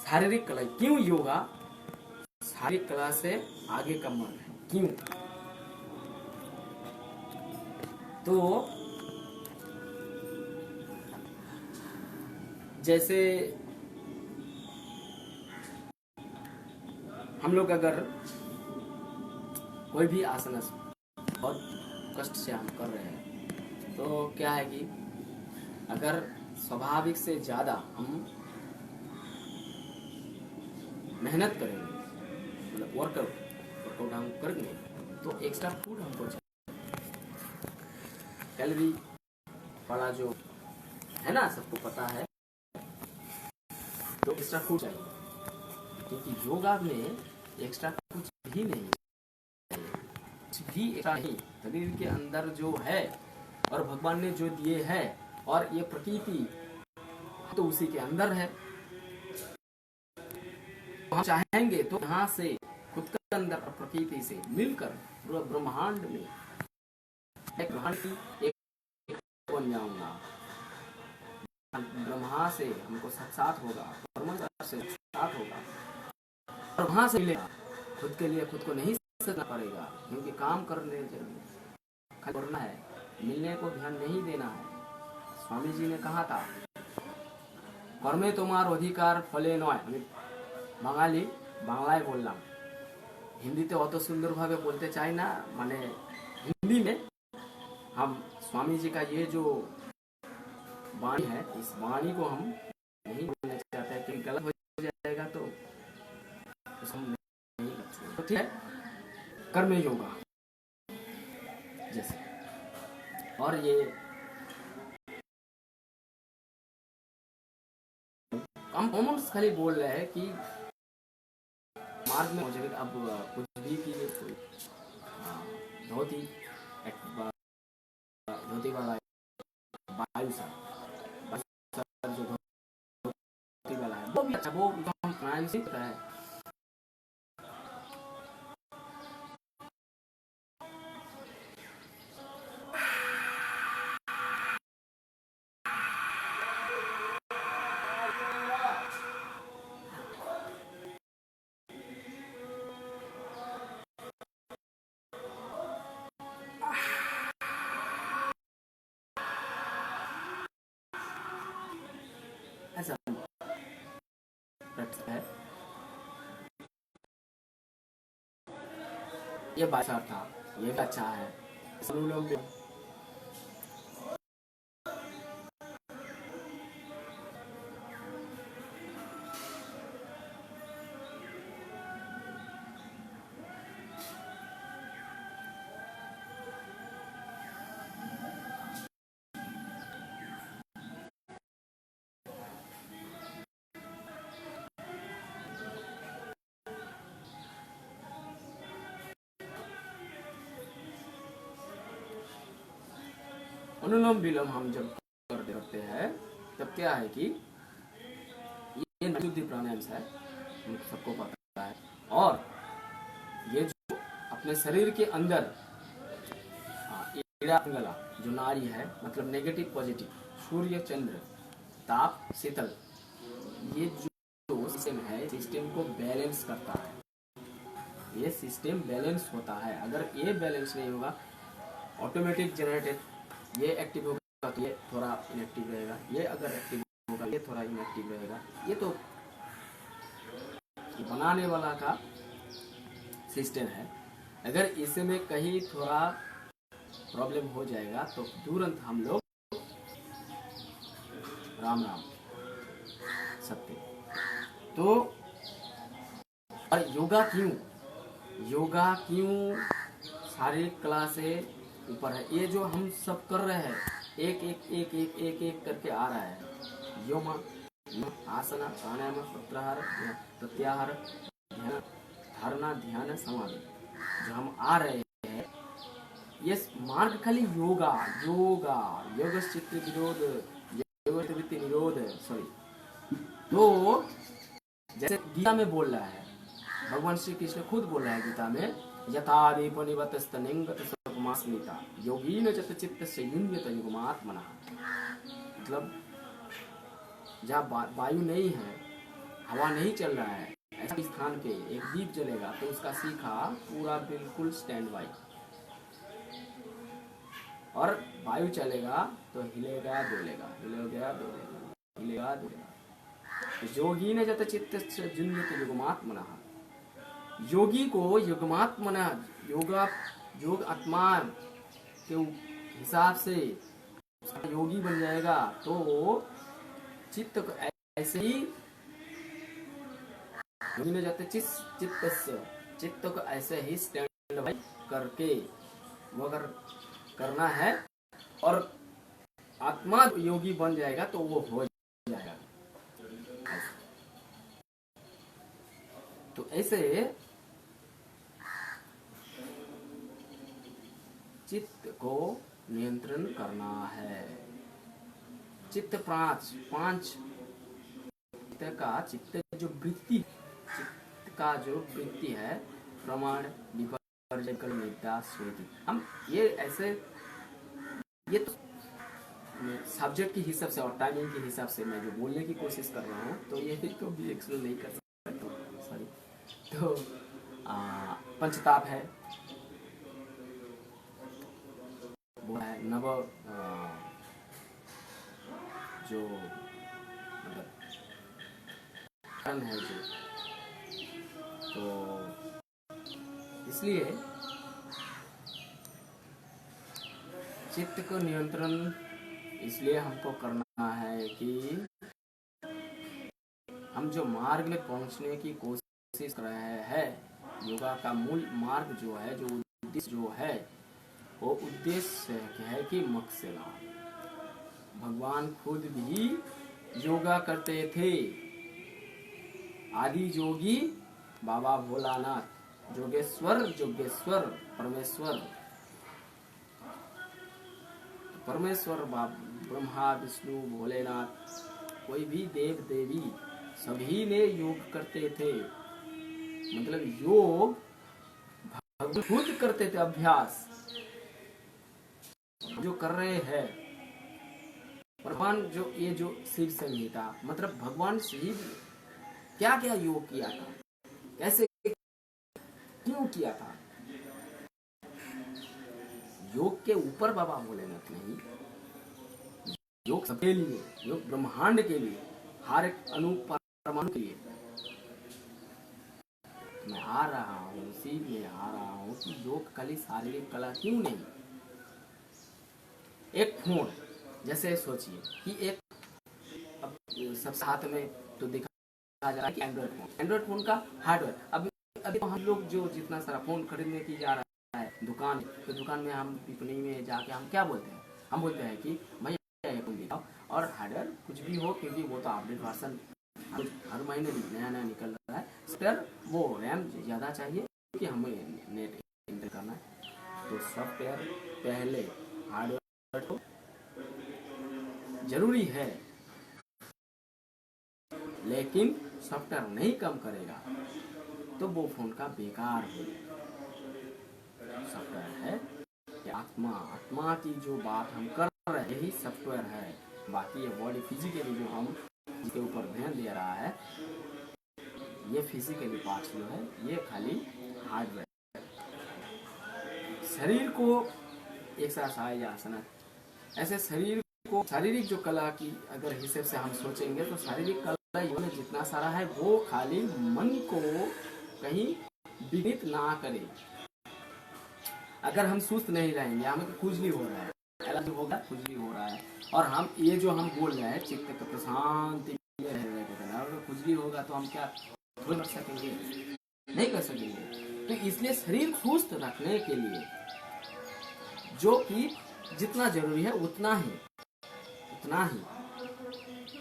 शारीरिक कला क्यों योगा शारीरिक कला से आगे का मन है, क्यों? तो जैसे हम लोग अगर कोई भी आसन बहुत कष्ट से हम कर रहे हैं तो क्या है कि अगर स्वाभाविक से ज्यादा हम मेहनत करेंगे, मतलब वर्कआउट हम करेंगे तो एक्स्ट्रा फूड हमको चाहिए। कैलोरी वाला जो है ना, सबको पता है, तो एक्स्ट्रा फूड चाहिए। क्योंकि योगा में एक्स्ट्रा कुछ भी नहीं, कुछ भी एक्स्ट्रा नहीं। शरीर के अंदर जो है और भगवान ने जो दिए है और ये प्रकृति तो उसी के अंदर है। हम चाहेंगे तो यहाँ से खुद के अंदर प्रकृति से मिलकर पूरा ब्रह्मांड में एक ब्रह्मांड की एक बन जाऊंगा। ब्रह्मा से हमको साक्षात होगा, परमात्मा से साक्षात होगा और वहां से मिलेगा। खुद के लिए खुद को नहीं सोचना पड़ेगा, क्योंकि काम करने करना है, मिलने को ध्यान नहीं देना है। स्वामी जी ने कहा था, कर्मे तुम्हार अधिकार फले नय। বাঙালি বাংলায় বললাম, हिंदीते অত सुंदरভাবে बोलते चाहे ना, माने हिंदी में हम स्वामी जी का ये जो वाणी है, इस वाणी को हम नहीं बोलना चाहते हैं, क्योंकि गलत हो जाएगा तो उसको हम नहीं कर सकते। तो ठीक है, कर्म योगा जैसे, और ये हम कॉमन्स खाली बोल रहे हैं कि मार्ग में हो जाएगा। अब कुछ भी कीजिए, कोई धोती धोती वाला वायु सर जो धोती वाला है वो भी अच्छा, वो हम प्राणायाम से होता है। ऐसा है, ये बादशाह था, ये भी अच्छा है। अनुलोम विलोम अनुलोम विलोम हम जब करते हैं तब क्या है कि ये शुद्धि प्राणायाम है, हम सबको पता है। और ये जो अपने शरीर के अंदर ईड़ा पिंगला जो नाड़ी है, मतलब नेगेटिव पॉजिटिव, सूर्य चंद्र ताप शीतल, ये जो सिस्टम है, सिस्टम को बैलेंस करता है। ये सिस्टम बैलेंस होता है। अगर ये बैलेंस नहीं होगा, ऑटोमेटिक जनरेटेड ये एक्टिव होगा तो ये थोड़ा इनएक्टिव रहेगा, ये अगर एक्टिव होगा ये थोड़ा इनएक्टिव रहेगा। ये तो बनाने वाला का सिस्टम है। अगर इसमें कहीं थोड़ा प्रॉब्लम हो जाएगा तो तुरंत हम लोग राम राम सत्य। तो और योगा क्यों शारीरिक कला से ऊपर है? ये जो हम सब कर रहे हैं, एक एक एक एक एक एक करके आ रहा है। योम आसना प्राणायाम प्रत्याहार प्रत्याहार ध्यान धारणा ध्यान समाधि जो हम आ रहे हैं, ये मार्ग खाली योगा योगा योग चित्त विरोध योग वृत्ति निरोध, सॉरी। तो जैसे गीता में बोल रहा है, भगवान श्री कृष्ण खुद बोल रहा है गीता में, यथा दीप निवतस्तनिंगत स्वपमास्मिता योगीन चत चित्तस्य युञ्जत युगमात्मनः। मतलब जहाँ वायु नहीं है, हवा नहीं चल रहा है, ऐसे स्थान पे एक दीप जलेगा तो उसका शिखा पूरा बिल्कुल स्टैंड बाई, और वायु चलेगा तो हिलेगा डोलेगा, हिलेगा डोलेगा, हिलेगा डोलेगा। योगी ने जत चित्त जुन्यत युगमात्मनः, योगी को युगमात्मनः, योगा योग आत्मा के हिसाब से योगी बन जाएगा। तो चित्त को ऐसे ही योगी ने जाते चित्त को ऐसे ही स्टैंड बाई करके वो अगर करना है, और आत्मा योगी बन जाएगा तो वो हो जाएगा। तो ऐसे चित्त को नियंत्रण करना है। चित्त पांच चित्त जो वृत्ति, चित्त का जो वृत्ति है, प्रमाण विपर्जन निद्रा स्मृति, हम ये ऐसे ये तो सब्जेक्ट के हिसाब से और टाइमिंग के हिसाब से मैं जो बोलने की कोशिश कर रहा हूँ, तो ये तो भी एक्सप्लेन नहीं कर सकता, सॉरी। तो पंचताप है, वो है नव जो मतलब है जो, तो इसलिए चित्त को नियंत्रण इसलिए हमको करना है कि हम जो मार्ग में पहुंचने की कोशिश कर रहे हैं, योगा का मूल मार्ग जो है, जो उद्देश्य जो है, वो उद्देश्य है कि मक्सेला। भगवान खुद भी योगा करते थे। आदि योगी बाबा भोलानाथ, जोगेश्वर परमेश्वर ब्रह्मा विष्णु भोलेनाथ, कोई भी देव देवी सभी ने योग करते थे। मतलब योग भगवान खुद करते थे। अभ्यास जो कर रहे हैं भगवान, जो ये जो शिव संहिता, मतलब भगवान शिव क्या क्या योग किया था, कैसे क्यों किया था। योग के ऊपर बाबा भोलेनाथ नहीं, योग सबके लिए, योग ब्रह्मांड के लिए, हर एक अणु परमाणु के लिए। मैं आ रहा हूँ, उसी में आ रहा हूँ कि योग खाली शारीरिक कला क्यों नहीं। एक फोन, जैसे सोचिए कि एक अब सब हाथ में तो दिखा जा रहा है कि एंड्रॉइड फोन का हार्डवेयर। अभी तो हम लोग जो जितना सारा फोन खरीदने की जा रहा है दुकान, तो दुकान में हम विपणी में जाके हम क्या बोलते हैं, हम बोलते हैं कि भैया फोन दिखाओ, और हार्डवेयर कुछ भी हो, क्योंकि वो तो अपडेट वर्जन हर महीने नया नया निकल रहा है। सॉफ्टवेयर वो रैम ज़्यादा चाहिए क्योंकि हमें नेट इंटर करना है, तो सॉफ्टवेयर पहले हार्डवेयर हो, जरूरी है, लेकिन सॉफ्टवेयर नहीं काम करेगा तो वो फोन का बेकार हो। सॉफ्टवेयर है कि आत्मा की जो बात हम कर रहे हैं यही सॉफ्टवेयर है। बाकी ये बॉडी फिजिकली जो हम इसके ऊपर ध्यान दे रहा है, ये फिजिकली पार्ट्स जो है ये खाली हार्डवेयर। शरीर को एक्सरसाइज आसन, ऐसे शरीर को शारीरिक जो कला की अगर हिसाब से हम सोचेंगे तो शारीरिक कला में जितना सारा है वो खाली मन को कहीं विघ्नित ना करे। अगर हम सुस्त नहीं रहेंगे, हमें खुजली हो रहा है, एलर्जी होगा, खुजली हो रहा है, और हम ये जो हम बोल रहे हैं चित्त का प्रशांति अगर खुजली होगा तो हम क्या थोड़ी कर सकेंगे? नहीं कर सकेंगे। तो इसलिए शरीर सुस्त रखने के लिए जो कि जितना जरूरी है उतना ही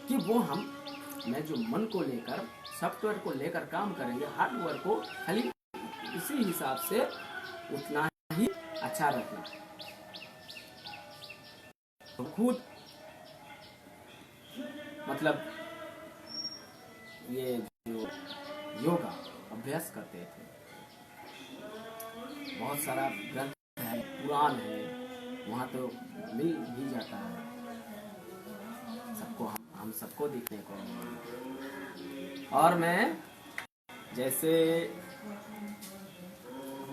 कि वो मैं जो मन को लेकर सॉफ्टवेयर को लेकर काम करेंगे, हार्डवेयर को खाली इसी हिसाब से उतना ही अच्छा रखना। तो खुद मतलब ये जो योगा अभ्यास करते थे, बहुत सारा ग्रंथ है, पुराण है, वहाँ तो मिल भी जाता है सबको, हम सबको दिखने को। और मैं जैसे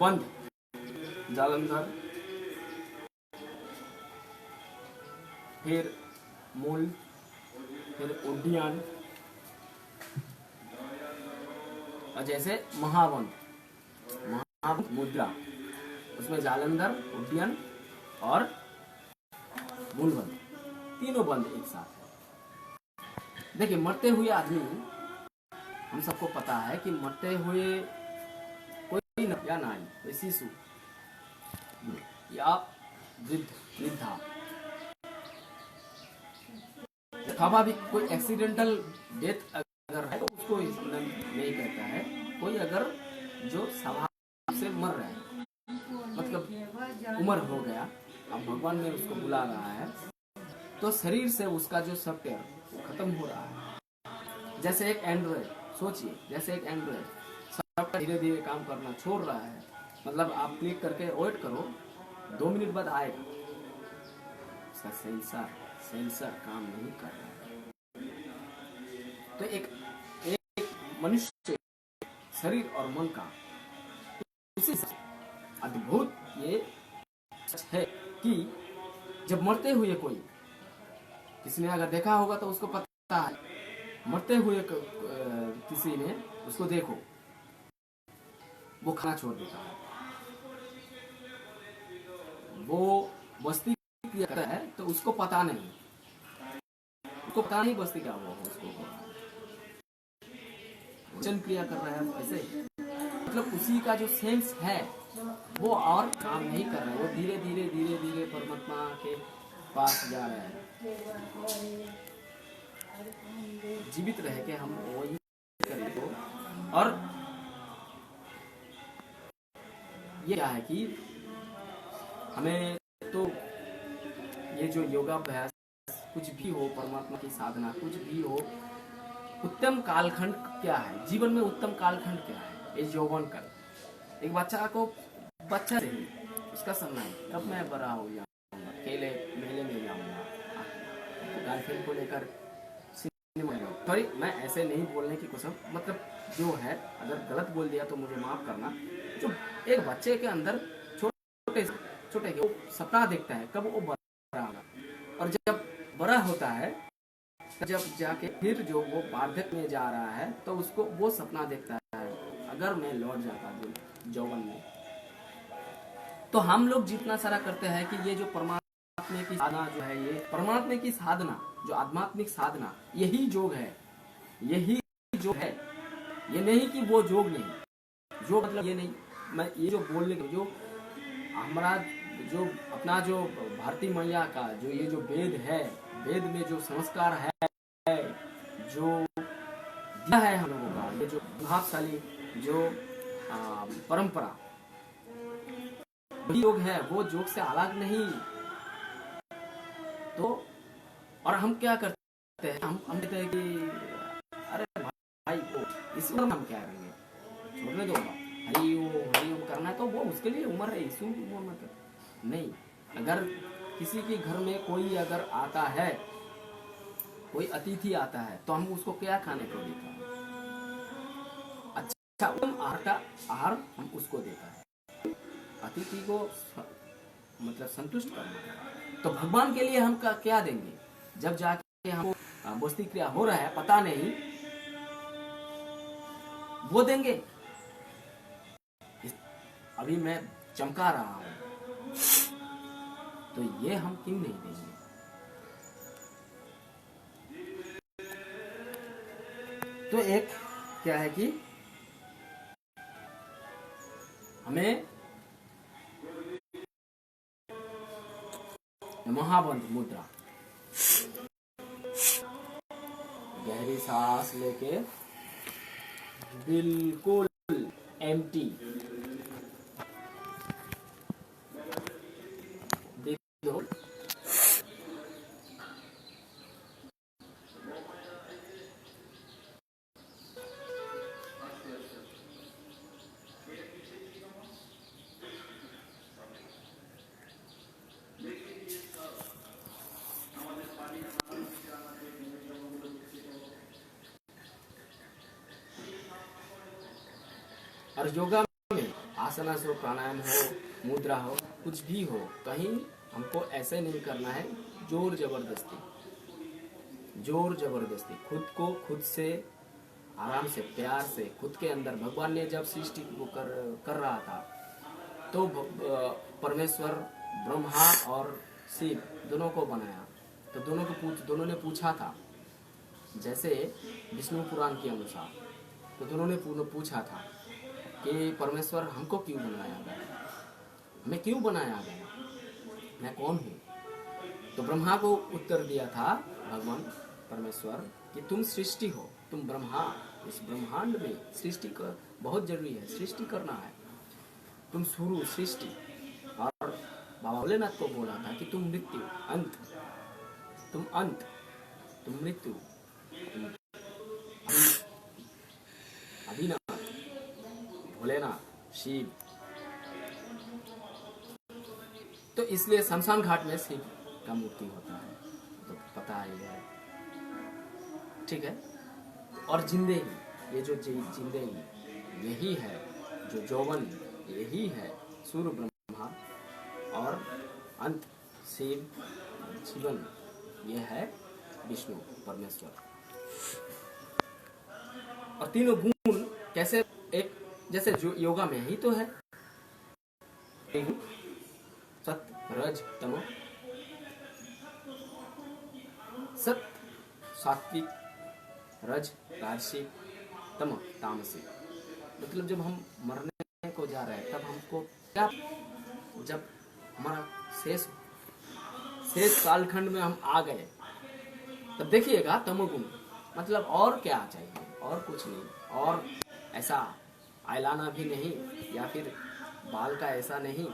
बंद, जालंधर, फिर मूल, फिर उड्डयन, और जैसे महाबंद मुद्रा, उसमें जालंधर, उड्डयन और मूलबंद, तीनों बंद एक साथ है। देखिए, मरते हुए आदमी, हम सबको पता है कि मरते हुए कोई या नारी, कोई शिशु या वृद्धा, स्वाभाविक कोई एक्सीडेंटल डेथ अगर है तो उसको नहीं कहता है। कोई अगर जो स्वभाव से मर रहा है, मतलब उम्र हो गया, अब भगवान ने उसको बुला रहा है, तो शरीर से उसका जो सॉफ्टवेयर खत्म हो रहा है। जैसे एक एंड्रॉइड, सोचिए, जैसे एक एंड्रॉइड सॉफ्टवेयर धीरे धीरे काम करना छोड़ रहा है, मतलब आप क्लिक करके वेट करो, 2 मिनट बाद आएगा, उसका सेंसर काम नहीं कर रहा है। तो एक मनुष्य शरीर और मन का उसी अद्भुत ये सच है कि जब मरते हुए कोई, किसी ने अगर देखा होगा तो उसको पता है, मरते हुए किसी ने उसको देखो, वो खाना छोड़ देता है, वो बस्ती करता है, तो उसको पता नहीं बस्ती का हुआ, उसको वचन क्रिया कर रहा है ऐसे, मतलब उसी का जो सेंस है वो और काम नहीं कर रहा है, वो धीरे धीरे परमात्मा के पास जा रहा है। जीवित रह के हम वही करेंगे। और ये क्या है कि हमें तो ये जो योगाभ्यास कुछ भी हो, परमात्मा की साधना कुछ भी हो, उत्तम कालखंड क्या है जीवन में? उत्तम कालखंड क्या है? ये यौवन काल। एक बच्चा से ही उसका समय है, कब मैं बड़ा हो जाऊंगा, खेले मेले में जाऊंगा, गर्लफ्रेंड को लेकर सिनेमा जाऊंगा। सॉरी, मैं ऐसे नहीं बोलने की कोशिश, मतलब जो है, अगर गलत बोल दिया तो मुझे माफ करना। जो एक बच्चे के अंदर छोटे वो सपना देखता है कब वो बड़ा होगा, और जब बड़ा होता है, जब जाके फिर जो वो वार्धक्य में जा रहा है, तो उसको वो सपना देखता है, अगर मैं लौट जाता यौवन में। तो हम लोग जितना सारा करते हैं कि ये जो परमात्मा की साधना जो है, ये परमात्मा की साधना, जो आध्यात्मिक साधना, यही योग है, यही योग है। ये नहीं कि वो योग नहीं, योग मतलब ये नहीं, मैं ये जो बोलने जो हमारा जो अपना जो भारतीय मैया का जो ये जो वेद है, वेद में जो संस्कार है, जो दिया है हम लोगों का, ये जो प्रभावशाली जो परंपरा, वही योग है, वो योग से अलग नहीं। तो और हम क्या करते हैं, हम कहते हैं कि अरे भाई वो इस उम्र में हम क्या करेंगे, छोड़ने दो, हरी ओम करना है तो वो उसके लिए उम्र है, इस उम्र में नहीं। अगर किसी के घर में कोई अगर आता है, कोई अतिथि आता है, तो हम उसको क्या खाने को देते हैं, अच्छा उत्तम आहार का आहार हम उसको देता है, अतिथि को मतलब संतुष्ट करना। तो भगवान के लिए हम क्या देंगे, जब जाके हमको बोस्ती क्रिया हो रहा है पता नहीं, वो देंगे। अभी मैं चमका रहा हूं, तो ये हम क्यों नहीं देंगे। तो एक क्या है कि हमें महाबंध मुद्रा, गहरी सांस लेके बिल्कुल एम्प्टी, देखो और योगा में आसनास हो, प्राणायाम हो, मुद्रा हो, कुछ भी हो, कहीं हमको ऐसे नहीं करना है जोर जबरदस्ती। खुद को खुद से आराम से, प्यार से, खुद के अंदर भगवान ने जब सृष्टि को कर रहा था, तो परमेश्वर ब्रह्मा और शिव दोनों को बनाया। तो दोनों ने पूछा था, जैसे विष्णु पुराण के अनुसार, तो दोनों ने पूछा था कि परमेश्वर हमको क्यों बनाया गया, हमें क्यों बनाया गया, मैं कौन हूँ। तो ब्रह्मा को उत्तर दिया था भगवान परमेश्वर कि तुम सृष्टि हो, तुम ब्रह्मा, इस ब्रह्मांड में सृष्टि का बहुत जरूरी है, सृष्टि करना है, तुम शुरू सृष्टि। और बाबा भोलेनाथ को बोला था कि तुम मृत्यु, अंत, तुम अंत, तुम मृत्यु, अभिनाथ, भोलेनाथ, शिव। तो इसलिए शमशान घाट में शिव का मूर्ति होता है, तो पता ही है, ठीक है। और जिंदगी, ये जो जिंदगी यही है, जो यौवन यही है सूर्य ब्रह्मा, और अंत शिव, जीवन यह है विष्णु परमेश्वर। और तीनों गुण कैसे, एक जैसे जो योगा में ही तो है, सत्य रज तमो, सत्य सात्विक, रज राजसिक, तम तामसिक। मतलब जब हम मरने को जा रहे हैं, तब हमको क्या, जब हमारा शेष कालखंड में हम आ गए, तब देखिएगा तमोगुण, मतलब और क्या चाहिए, और कुछ नहीं, और ऐसा आयलाना भी नहीं, या फिर बाल का ऐसा नहीं,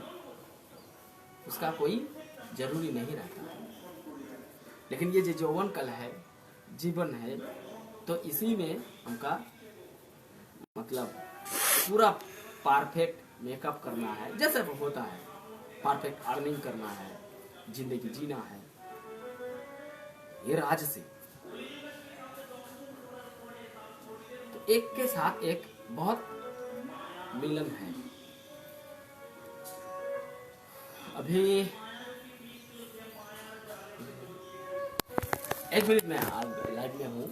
उसका कोई जरूरी नहीं रहता। लेकिन ये जो यौवन कल है, जीवन है, तो इसी में हमका मतलब पूरा परफेक्ट मेकअप करना है, जैसे वो होता है, परफेक्ट अर्निंग करना है, जिंदगी जीना है, ये राजसी। तो एक के साथ एक बहुत मिलन है। अभी 1 मिनट में लाइव में हूँ।